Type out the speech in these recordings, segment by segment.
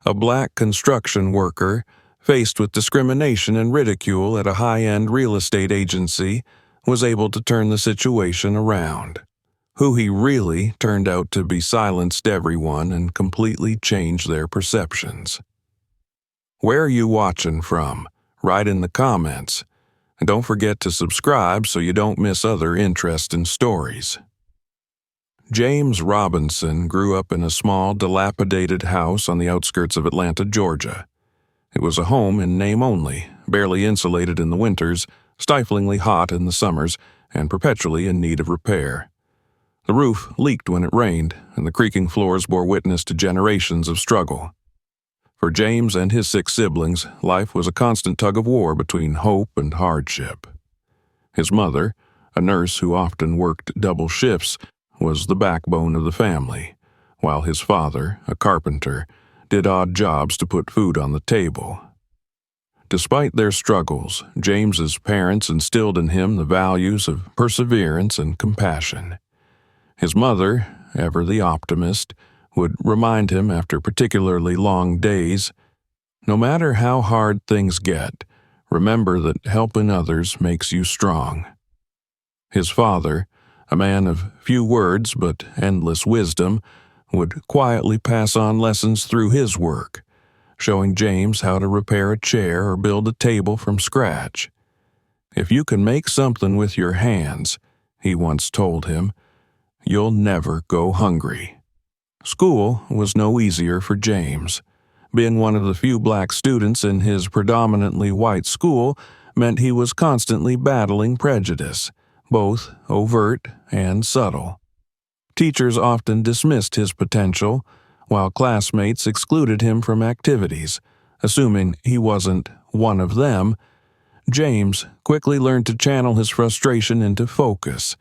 a black construction worker, faced with discrimination and ridicule at a high-end real estate agency, was able to turn the situation around. Who he really turned out to be silenced everyone and completely changed their perceptions. Where are you watching from? Write in the comments. And don't forget to subscribe so you don't miss other interesting stories. James Robinson grew up in a small, dilapidated house on the outskirts of Atlanta, Georgia. It was a home in name only, barely insulated in the winters, stiflingly hot in the summers, and perpetually in need of repair. The roof leaked when it rained, and the creaking floors bore witness to generations of struggle. For James and his 6 siblings, life was a constant tug-of-war between hope and hardship. His mother, a nurse who often worked double shifts, was the backbone of the family, while his father, a carpenter, did odd jobs to put food on the table. Despite their struggles, James's parents instilled in him the values of perseverance and compassion. His mother, ever the optimist, would remind him after particularly long days, "No matter how hard things get, remember that helping others makes you strong." His father, a man of few words but endless wisdom, would quietly pass on lessons through his work, showing James how to repair a chair or build a table from scratch. "If you can make something with your hands," he once told him, "you'll never go hungry." School was no easier for James. Being one of the few black students in his predominantly white school meant he was constantly battling prejudice, both overt and subtle. Teachers often dismissed his potential, while classmates excluded him from activities, assuming he wasn't one of them. James quickly learned to channel his frustration into focus,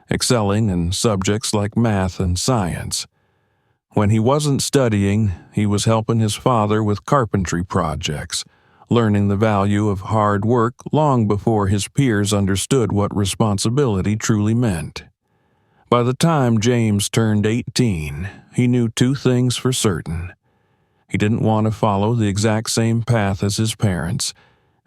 excelling in subjects like math and science. When he wasn't studying, he was helping his father with carpentry projects, learning the value of hard work long before his peers understood what responsibility truly meant. By the time James turned 18, he knew 2 things for certain. He didn't want to follow the exact same path as his parents,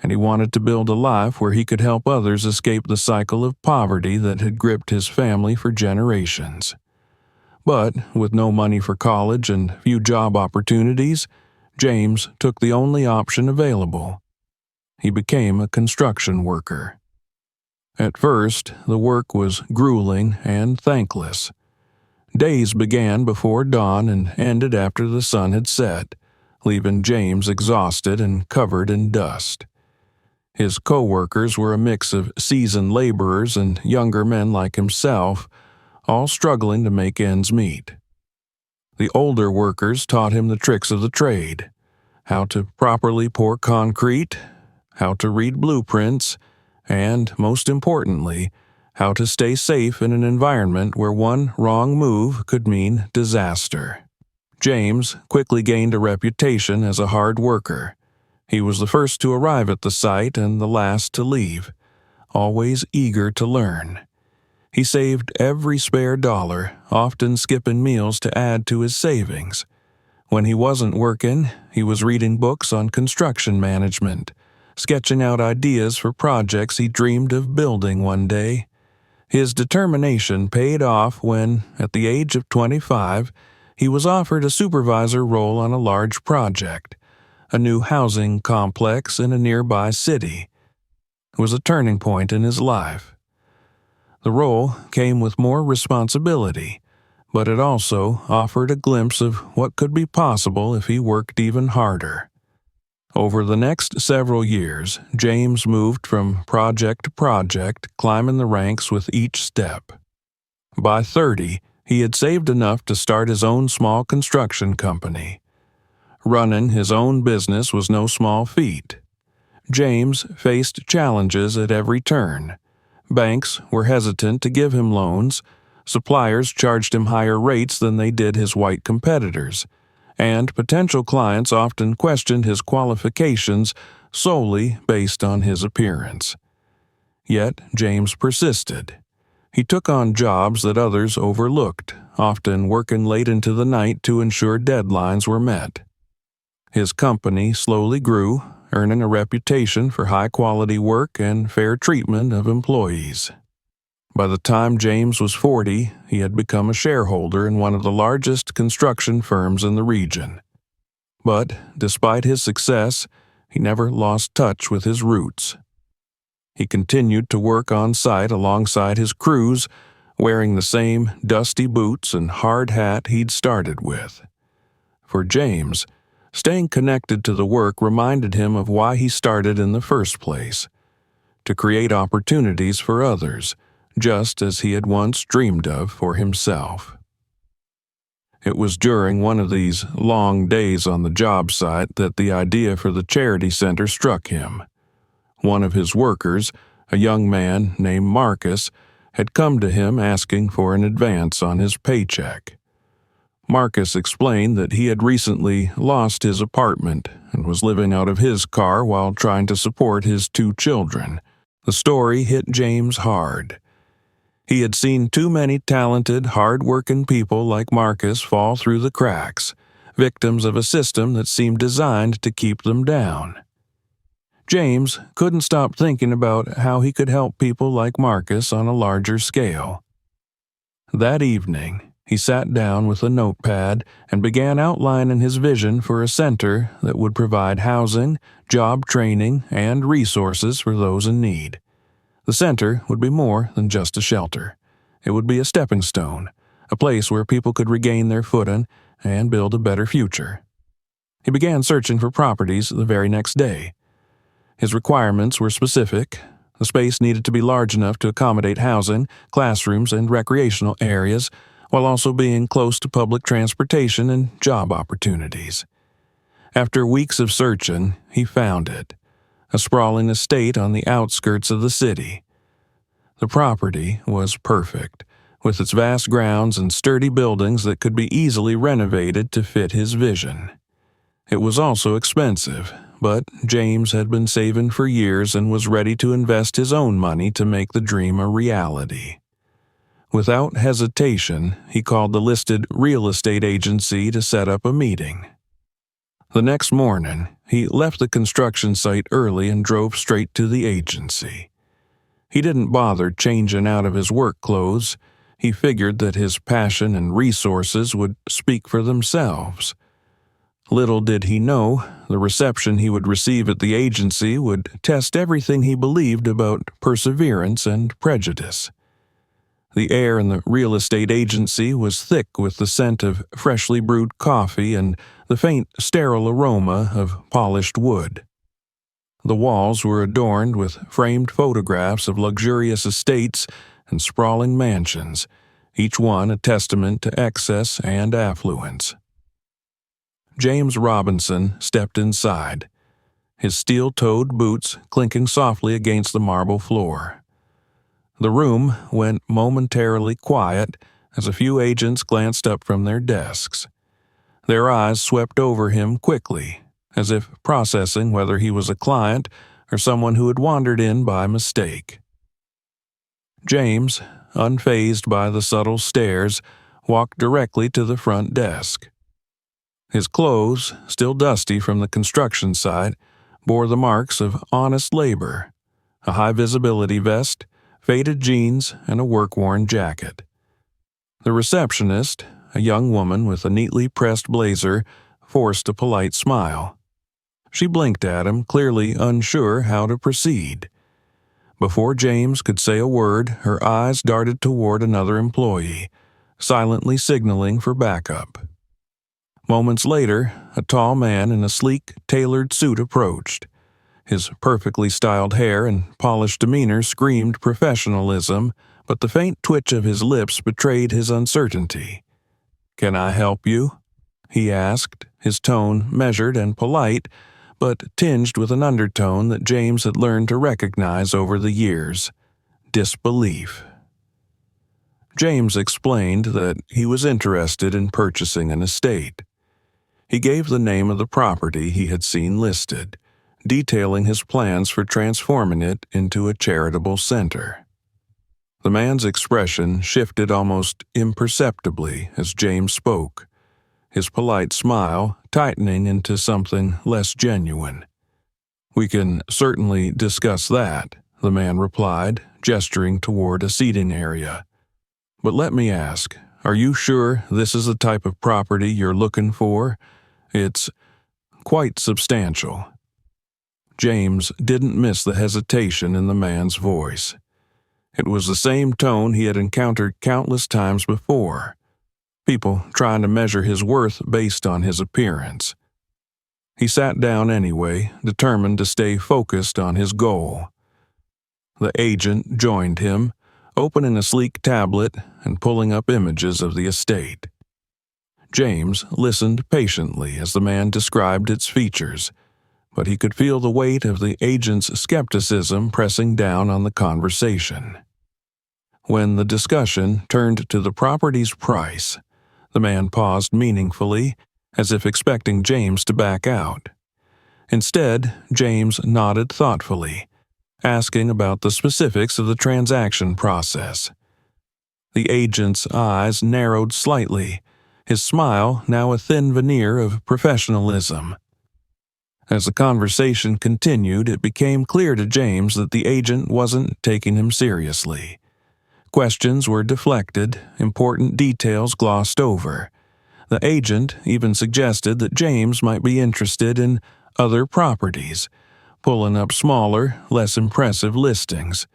and he wanted to build a life where he could help others escape the cycle of poverty that had gripped his family for generations. But with no money for college and few job opportunities, James took the only option available. He became a construction worker. At first, the work was grueling and thankless. Days began before dawn and ended after the sun had set, leaving James exhausted and covered in dust. His co-workers were a mix of seasoned laborers and younger men like himself, all struggling to make ends meet. The older workers taught him the tricks of the trade: how to properly pour concrete, how to read blueprints, and, most importantly, how to stay safe in an environment where one wrong move could mean disaster. James quickly gained a reputation as a hard worker. He was the first to arrive at the site and the last to leave, always eager to learn. He saved every spare dollar, often skipping meals to add to his savings. When he wasn't working, he was reading books on construction management, sketching out ideas for projects he dreamed of building one day. His determination paid off when, at the age of 25, he was offered a supervisor role on a large project, a new housing complex in a nearby city. It was a turning point in his life. The role came with more responsibility, but it also offered a glimpse of what could be possible if he worked even harder. Over the next several years, James moved from project to project, climbing the ranks with each step. By 30, he had saved enough to start his own small construction company. Running his own business was no small feat. James faced challenges at every turn. Banks were hesitant to give him loans, suppliers charged him higher rates than they did his white competitors, and potential clients often questioned his qualifications solely based on his appearance. Yet James persisted. He took on jobs that others overlooked, often working late into the night to ensure deadlines were met. His company slowly grew, earning a reputation for high-quality work and fair treatment of employees. By the time James was 40, he had become a shareholder in one of the largest construction firms in the region. But despite his success, he never lost touch with his roots. He continued to work on site alongside his crews, wearing the same dusty boots and hard hat he'd started with. For James, staying connected to the work reminded him of why he started in the first place: to create opportunities for others, just as he had once dreamed of for himself. It was during one of these long days on the job site that the idea for the charity center struck him. One of his workers, a young man named Marcus, had come to him asking for an advance on his paycheck. Marcus explained that he had recently lost his apartment and was living out of his car while trying to support his 2 children. The story hit James hard. He had seen too many talented, hard-working people like Marcus fall through the cracks, victims of a system that seemed designed to keep them down. James couldn't stop thinking about how he could help people like Marcus on a larger scale. That evening, he sat down with a notepad and began outlining his vision for a center that would provide housing, job training, and resources for those in need. The center would be more than just a shelter. It would be a stepping stone, a place where people could regain their footing and build a better future. He began searching for properties the very next day. His requirements were specific. The space needed to be large enough to accommodate housing, classrooms, and recreational areas, while also being close to public transportation and job opportunities. After weeks of searching, he found it: a sprawling estate on the outskirts of the city. The property was perfect, with its vast grounds and sturdy buildings that could be easily renovated to fit his vision. It was also expensive, but James had been saving for years and was ready to invest his own money to make the dream a reality. Without hesitation, he called the listed real estate agency to set up a meeting. The next morning, he left the construction site early and drove straight to the agency. He didn't bother changing out of his work clothes. He figured that his passion and resources would speak for themselves. Little did he know, the reception he would receive at the agency would test everything he believed about perseverance and prejudice. The air in the real estate agency was thick with the scent of freshly brewed coffee and the faint, sterile aroma of polished wood. The walls were adorned with framed photographs of luxurious estates and sprawling mansions, each one a testament to excess and affluence. James Robinson stepped inside, his steel-toed boots clinking softly against the marble floor. The room went momentarily quiet as a few agents glanced up from their desks. Their eyes swept over him quickly, as if processing whether he was a client or someone who had wandered in by mistake. James, unfazed by the subtle stares, walked directly to the front desk. His clothes, still dusty from the construction site, bore the marks of honest labor: a high-visibility vest, faded jeans, and a work-worn jacket. The receptionist, a young woman with a neatly pressed blazer, forced a polite smile. She blinked at him, clearly unsure how to proceed. Before James could say a word, her eyes darted toward another employee, silently signaling for backup. Moments later, a tall man in a sleek, tailored suit approached. His perfectly styled hair and polished demeanor screamed professionalism, but the faint twitch of his lips betrayed his uncertainty. "Can I help you?" he asked, his tone measured and polite, but tinged with an undertone that James had learned to recognize over the years: disbelief. James explained that he was interested in purchasing an estate. He gave the name of the property he had seen listed, detailing his plans for transforming it into a charitable center. The man's expression shifted almost imperceptibly as James spoke. his polite smile tightening into something less genuine. "We can certainly discuss that," the man replied, gesturing toward a seating area. "But let me ask, are you sure this is the type of property you're looking for? It's quite substantial." James didn't miss the hesitation in the man's voice. It was the same tone he had encountered countless times before. People trying to measure his worth based on his appearance. He sat down anyway, determined to stay focused on his goal. The agent joined him, opening a sleek tablet and pulling up images of the estate. James listened patiently as the man described its features, but he could feel the weight of the agent's skepticism pressing down on the conversation. When the discussion turned to the property's price, the man paused meaningfully, as if expecting James to back out. Instead, James nodded thoughtfully, asking about the specifics of the transaction process. The agent's eyes narrowed slightly, his smile now a thin veneer of professionalism. As the conversation continued, it became clear to James that the agent wasn't taking him seriously. Questions were deflected, important details glossed over. The agent even suggested that James might be interested in other properties, pulling up smaller, less impressive listings.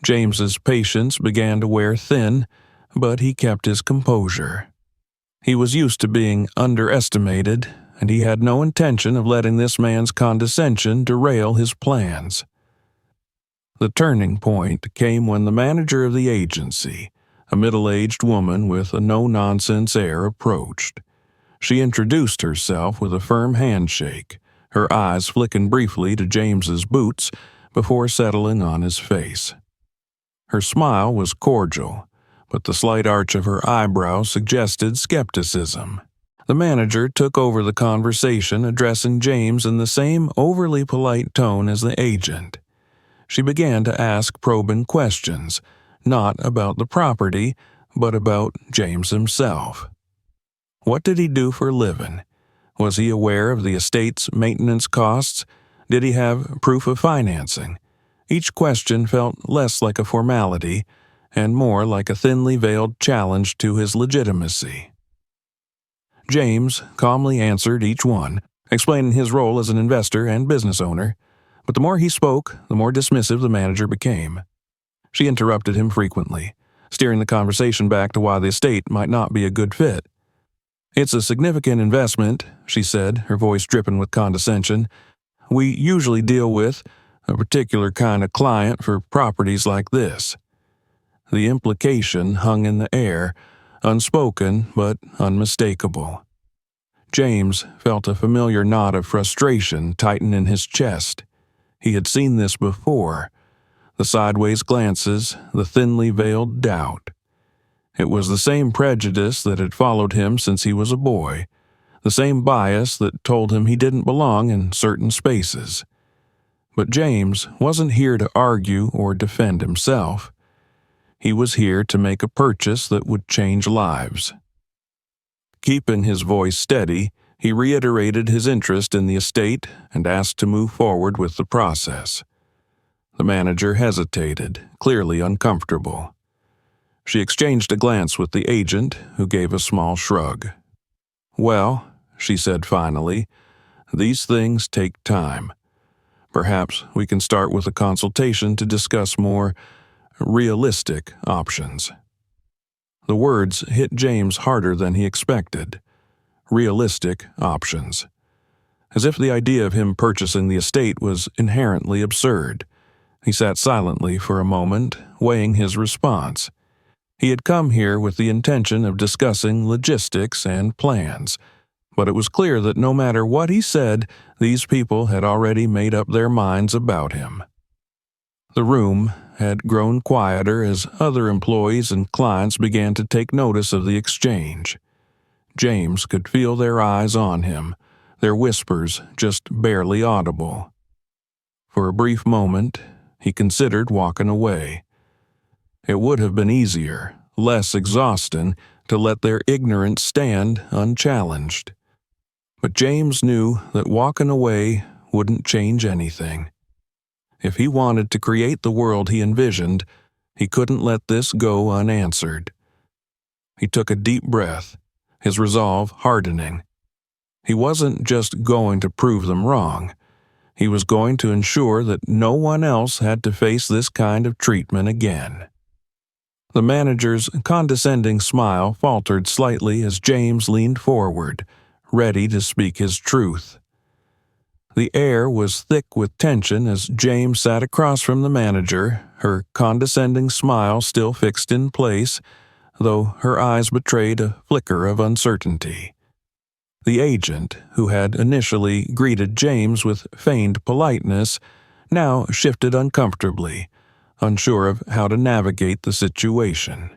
James's patience began to wear thin, but he kept his composure. He was used to being underestimated, and he had no intention of letting this man's condescension derail his plans. The turning point came when the manager of the agency, a middle-aged woman with a no-nonsense air, approached. She introduced herself with a firm handshake, her eyes flicking briefly to James's boots before settling on his face. Her smile was cordial, but the slight arch of her eyebrows suggested skepticism. The manager took over the conversation, addressing James in the same overly polite tone as the agent. She began to ask probing questions, not about the property, but about James himself. What did he do for a living? Was he aware of the estate's maintenance costs? Did he have proof of financing? Each question felt less like a formality and more like a thinly veiled challenge to his legitimacy. James calmly answered each one, explaining his role as an investor and business owner, but the more he spoke, the more dismissive the manager became. She interrupted him frequently, steering the conversation back to why the estate might not be a good fit. "It's a significant investment," she said, her voice dripping with condescension. "We usually deal with a particular kind of client for properties like this." The implication hung in the air, unspoken but unmistakable. James felt a familiar knot of frustration tighten in his chest. He had seen this before. The sideways glances, the thinly veiled doubt. It was the same prejudice that had followed him since he was a boy, the same bias that told him he didn't belong in certain spaces. But James wasn't here to argue or defend himself. He was here to make a purchase that would change lives. Keeping his voice steady, he reiterated his interest in the estate and asked to move forward with the process. The manager hesitated, clearly uncomfortable. She exchanged a glance with the agent, who gave a small shrug. "Well," she said finally, "these things take time. Perhaps we can start with a consultation to discuss more realistic options." The words hit James harder than he expected. Realistic options. As if the idea of him purchasing the estate was inherently absurd. He sat silently for a moment, weighing his response. He had come here with the intention of discussing logistics and plans, but it was clear that no matter what he said, these people had already made up their minds about him. The room had grown quieter as other employees and clients began to take notice of the exchange. James could feel their eyes on him, their whispers just barely audible. For a brief moment, he considered walking away. It would have been easier, less exhausting, to let their ignorance stand unchallenged. But James knew that walking away wouldn't change anything. If he wanted to create the world he envisioned, he couldn't let this go unanswered. He took a deep breath, his resolve hardening. He wasn't just going to prove them wrong. He was going to ensure that no one else had to face this kind of treatment again. The manager's condescending smile faltered slightly as James leaned forward, ready to speak his truth. The air was thick with tension as James sat across from the manager, her condescending smile still fixed in place, though her eyes betrayed a flicker of uncertainty. The agent, who had initially greeted James with feigned politeness, now shifted uncomfortably, unsure of how to navigate the situation.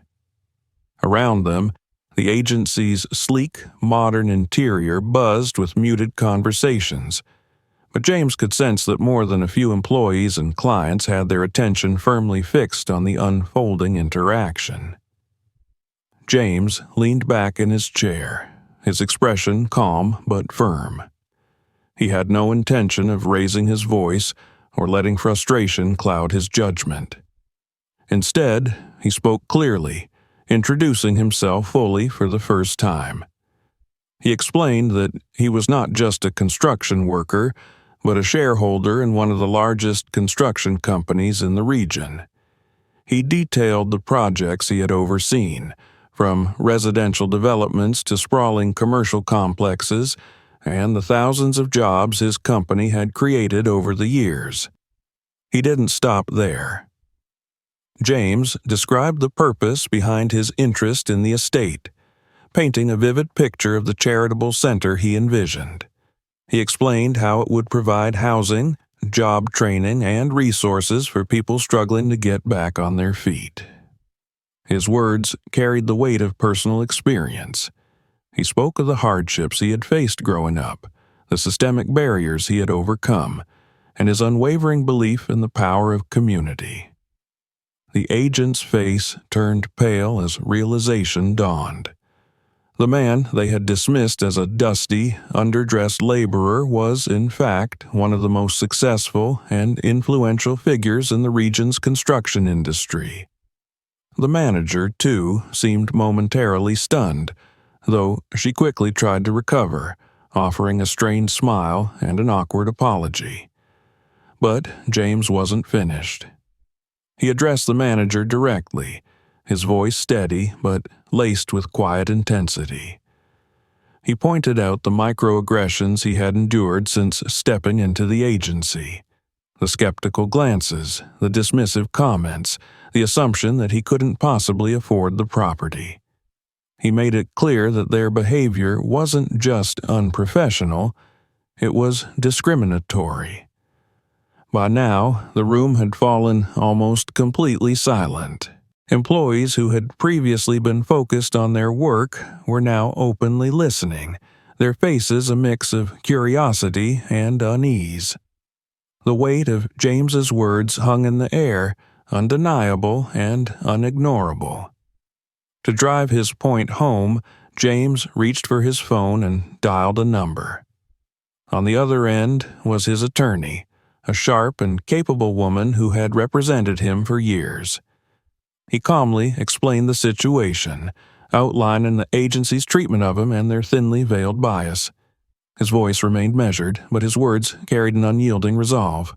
Around them, the agency's sleek, modern interior buzzed with muted conversations, but James could sense that more than a few employees and clients had their attention firmly fixed on the unfolding interaction. James leaned back in his chair, his expression calm but firm. He had no intention of raising his voice or letting frustration cloud his judgment. Instead, he spoke clearly, introducing himself fully for the first time. He explained that he was not just a construction worker, but a shareholder in one of the largest construction companies in the region. He detailed the projects he had overseen, from residential developments to sprawling commercial complexes, and the thousands of jobs his company had created over the years. He didn't stop there. James described the purpose behind his interest in the estate, painting a vivid picture of the charitable center he envisioned. He explained how it would provide housing, job training, and resources for people struggling to get back on their feet. His words carried the weight of personal experience. He spoke of the hardships he had faced growing up, the systemic barriers he had overcome, and his unwavering belief in the power of community. The agent's face turned pale as realization dawned. The man they had dismissed as a dusty, underdressed laborer was, in fact, one of the most successful and influential figures in the region's construction industry. The manager, too, seemed momentarily stunned, though she quickly tried to recover, offering a strained smile and an awkward apology. But James wasn't finished. He addressed the manager directly, his voice steady but laced with quiet intensity. He pointed out the microaggressions he had endured since stepping into the agency. The skeptical glances, the dismissive comments, the assumption that he couldn't possibly afford the property. He made it clear that their behavior wasn't just unprofessional, it was discriminatory. By now, the room had fallen almost completely silent. Employees who had previously been focused on their work were now openly listening, their faces a mix of curiosity and unease. The weight of James's words hung in the air, undeniable and unignorable. To drive his point home, James reached for his phone and dialed a number. On the other end was his attorney, a sharp and capable woman who had represented him for years. He calmly explained the situation, outlining the agency's treatment of him and their thinly veiled bias. His voice remained measured, but his words carried an unyielding resolve.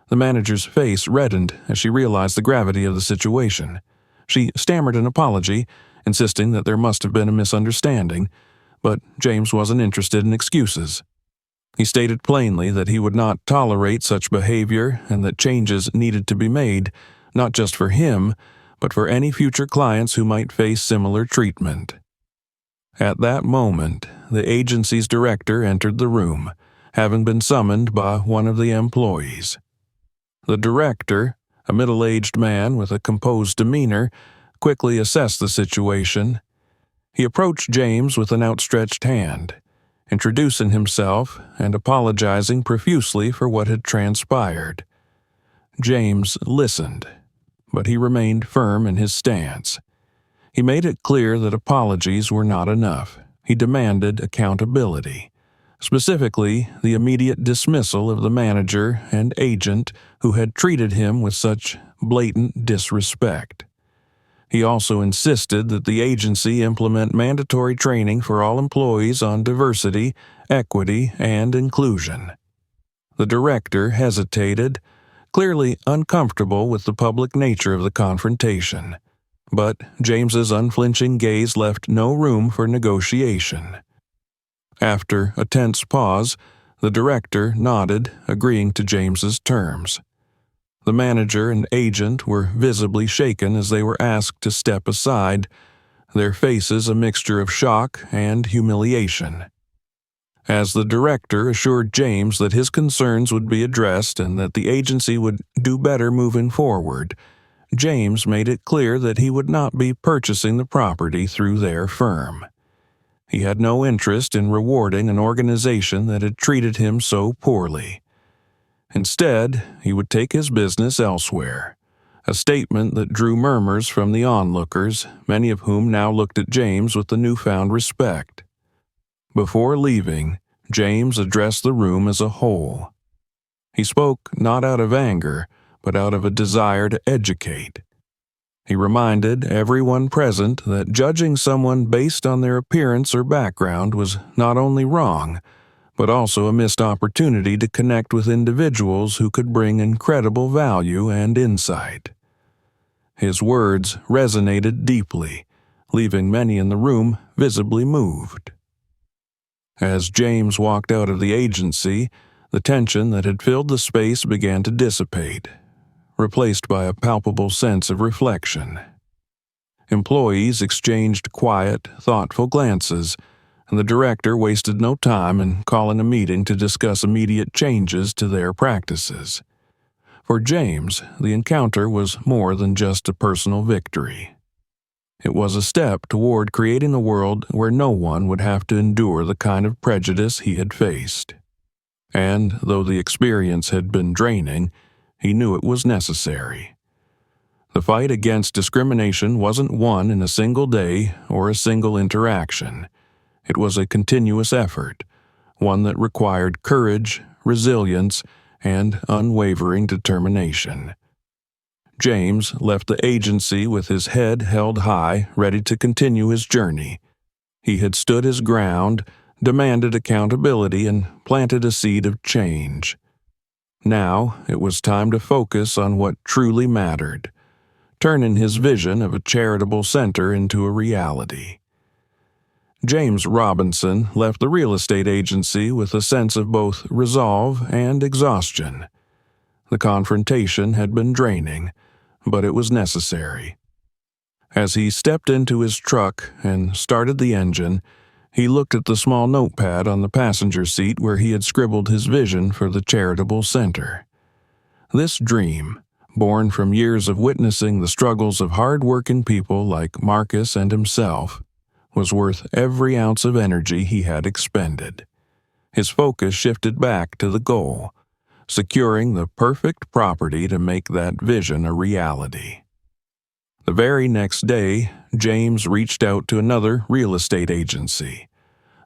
The manager's face reddened as she realized the gravity of the situation. She stammered an apology, insisting that there must have been a misunderstanding, but James wasn't interested in excuses. He stated plainly that he would not tolerate such behavior and that changes needed to be made, not just for him, but for any future clients who might face similar treatment. At that moment, the agency's director entered the room, having been summoned by one of the employees. The director, a middle-aged man with a composed demeanor, quickly assessed the situation. He approached James with an outstretched hand, introducing himself and apologizing profusely for what had transpired. James listened, but he remained firm in his stance. He made it clear that apologies were not enough. He demanded accountability, specifically the immediate dismissal of the manager and agent who had treated him with such blatant disrespect. He also insisted that the agency implement mandatory training for all employees on diversity, equity, and inclusion. The director hesitated, clearly uncomfortable with the public nature of the confrontation. But James's unflinching gaze left no room for negotiation. After a tense pause, the director nodded, agreeing to James's terms. The manager and agent were visibly shaken as they were asked to step aside, their faces a mixture of shock and humiliation. As the director assured James that his concerns would be addressed and that the agency would do better moving forward, James made it clear that he would not be purchasing the property through their firm. He had no interest in rewarding an organization that had treated him so poorly. Instead, he would take his business elsewhere, a statement that drew murmurs from the onlookers, many of whom now looked at James with a newfound respect. Before leaving, James addressed the room as a whole. He spoke not out of anger, but out of a desire to educate. He reminded everyone present that judging someone based on their appearance or background was not only wrong, but also a missed opportunity to connect with individuals who could bring incredible value and insight. His words resonated deeply, leaving many in the room visibly moved. As James walked out of the agency, the tension that had filled the space began to dissipate, replaced by a palpable sense of reflection. Employees exchanged quiet, thoughtful glances, and the director wasted no time in calling a meeting to discuss immediate changes to their practices. For James, the encounter was more than just a personal victory. It was a step toward creating a world where no one would have to endure the kind of prejudice he had faced. And though the experience had been draining, he knew it was necessary. The fight against discrimination wasn't won in a single day or a single interaction. It was a continuous effort, one that required courage, resilience, and unwavering determination. James left the agency with his head held high, ready to continue his journey. He had stood his ground, demanded accountability, and planted a seed of change. Now it was time to focus on what truly mattered, turning his vision of a charitable center into a reality. James Robinson left the real estate agency with a sense of both resolve and exhaustion. The confrontation had been draining, but it was necessary. As he stepped into his truck and started the engine, he looked at the small notepad on the passenger seat where he had scribbled his vision for the charitable center. This dream, born from years of witnessing the struggles of hard-working people like Marcus and himself, was worth every ounce of energy he had expended. His focus shifted back to the goal, securing the perfect property to make that vision a reality. The very next day, James reached out to another real estate agency,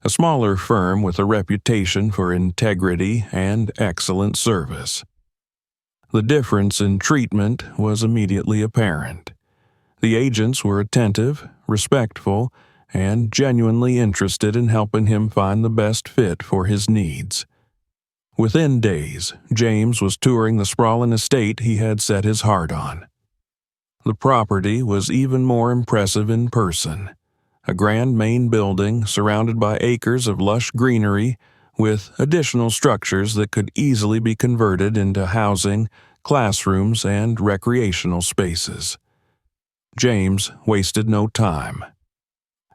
a smaller firm with a reputation for integrity and excellent service. The difference in treatment was immediately apparent. The agents were attentive, respectful, and genuinely interested in helping him find the best fit for his needs. Within days, James was touring the sprawling estate he had set his heart on. The property was even more impressive in person. A grand main building surrounded by acres of lush greenery, with additional structures that could easily be converted into housing, classrooms, and recreational spaces. James wasted no time.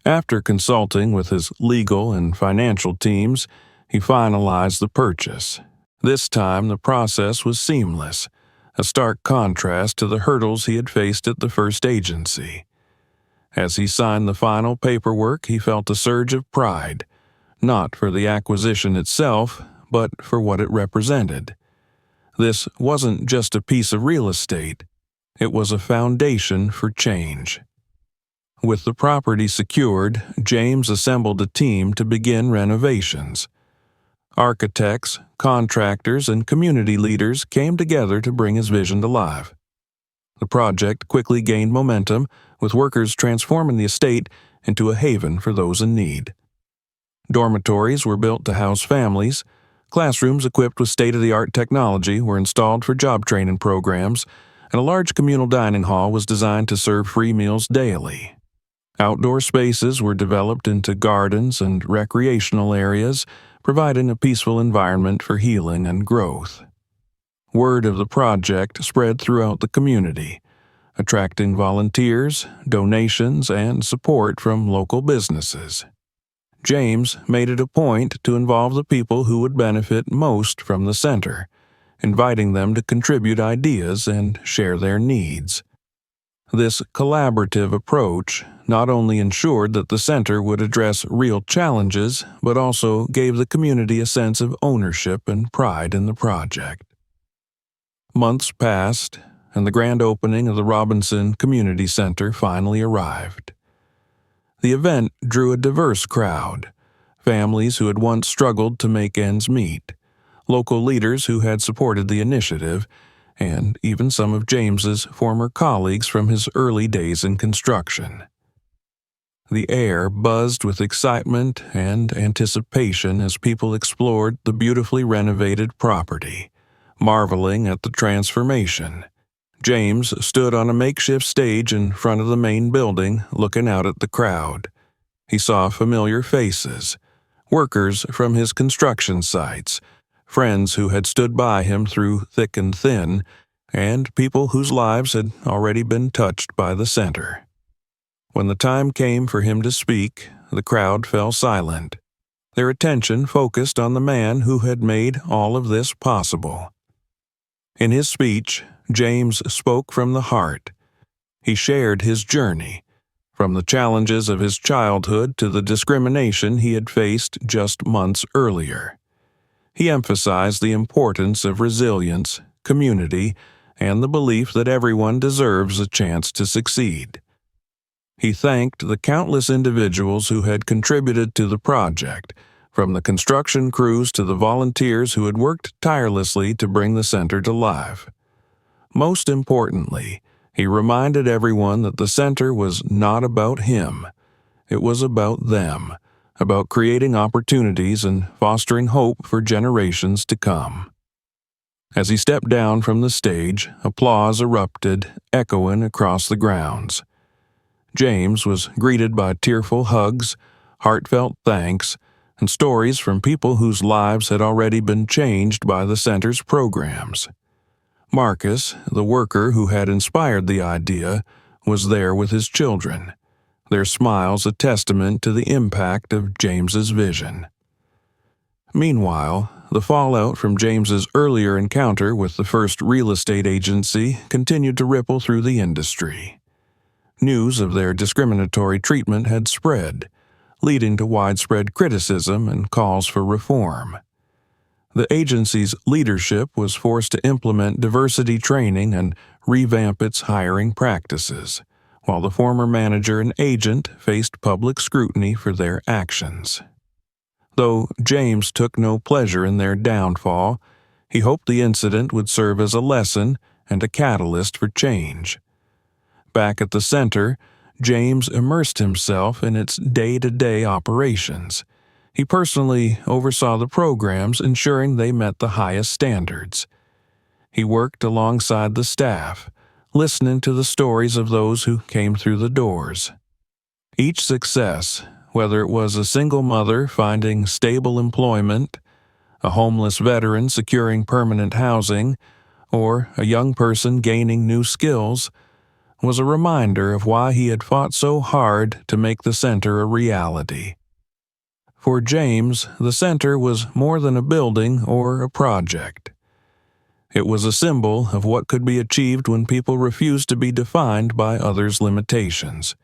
After consulting with his legal and financial teams, he finalized the purchase. This time the process was seamless, a stark contrast to the hurdles he had faced at the first agency. As he signed the final paperwork, he felt a surge of pride, not for the acquisition itself, but for what it represented. This wasn't just a piece of real estate, it was a foundation for change. With the property secured, James assembled a team to begin renovations. Architects, contractors, and community leaders came together to bring his vision to life. The project quickly gained momentum, with workers transforming the estate into a haven for those in need. Dormitories were built to house families, classrooms equipped with state-of-the-art technology were installed for job training programs, and a large communal dining hall was designed to serve free meals daily. Outdoor spaces were developed into gardens and recreational areas, providing a peaceful environment for healing and growth. Word of the project spread throughout the community, attracting volunteers, donations, and support from local businesses. James made it a point to involve the people who would benefit most from the center, inviting them to contribute ideas and share their needs. This collaborative approach not only ensured that the center would address real challenges, but also gave the community a sense of ownership and pride in the project. Months passed, and the grand opening of the Robinson Community Center finally arrived. The event drew a diverse crowd, families who had once struggled to make ends meet, local leaders who had supported the initiative, and even some of James's former colleagues from his early days in construction. The air buzzed with excitement and anticipation as people explored the beautifully renovated property, marveling at the transformation. James stood on a makeshift stage in front of the main building, looking out at the crowd. He saw familiar faces, workers from his construction sites, friends who had stood by him through thick and thin, and people whose lives had already been touched by the center. When the time came for him to speak, the crowd fell silent, their attention focused on the man who had made all of this possible. In his speech, James spoke from the heart. He shared his journey, from the challenges of his childhood to the discrimination he had faced just months earlier. He emphasized the importance of resilience, community, and the belief that everyone deserves a chance to succeed. He thanked the countless individuals who had contributed to the project, from the construction crews to the volunteers who had worked tirelessly to bring the center to life. Most importantly, he reminded everyone that the center was not about him. It was about them, about creating opportunities and fostering hope for generations to come. As he stepped down from the stage, applause erupted, echoing across the grounds. James was greeted by tearful hugs, heartfelt thanks, and stories from people whose lives had already been changed by the center's programs. Marcus, the worker who had inspired the idea, was there with his children, their smiles a testament to the impact of James's vision. Meanwhile, the fallout from James's earlier encounter with the first real estate agency continued to ripple through the industry. News of their discriminatory treatment had spread, leading to widespread criticism and calls for reform. The agency's leadership was forced to implement diversity training and revamp its hiring practices, while the former manager and agent faced public scrutiny for their actions. Though James took no pleasure in their downfall, he hoped the incident would serve as a lesson and a catalyst for change. Back at the center, James immersed himself in its day-to-day operations. He personally oversaw the programs, ensuring they met the highest standards. He worked alongside the staff, listening to the stories of those who came through the doors. Each success, whether it was a single mother finding stable employment, a homeless veteran securing permanent housing, or a young person gaining new skills, was a reminder of why he had fought so hard to make the center a reality. For James, the center was more than a building or a project. It was a symbol of what could be achieved when people refused to be defined by others' limitations.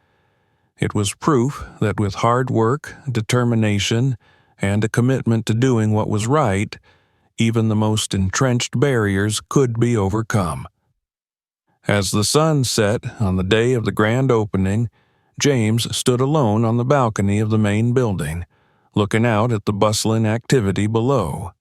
It was proof that with hard work, determination, and a commitment to doing what was right, even the most entrenched barriers could be overcome. As the sun set on the day of the grand opening, James stood alone on the balcony of the main building, looking out at the bustling activity below.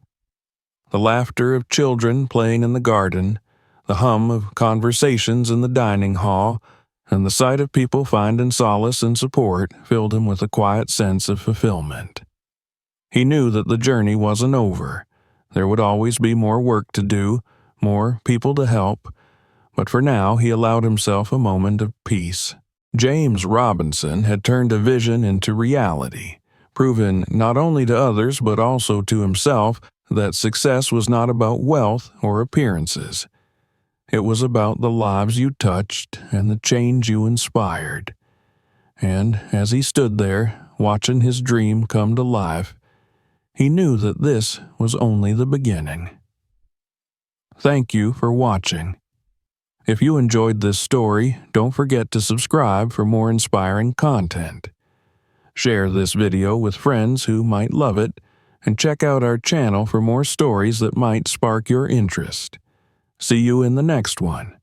The laughter of children playing in the garden, the hum of conversations in the dining hall, and the sight of people finding solace and support filled him with a quiet sense of fulfillment. He knew that the journey wasn't over. There would always be more work to do, more people to help, but for now he allowed himself a moment of peace. James Robinson had turned a vision into reality, proven not only to others but also to himself that success was not about wealth or appearances. It was about the lives you touched and the change you inspired. And as he stood there, watching his dream come to life, he knew that this was only the beginning. Thank you for watching. If you enjoyed this story, don't forget to subscribe for more inspiring content. Share this video with friends who might love it, and check out our channel for more stories that might spark your interest. See you in the next one.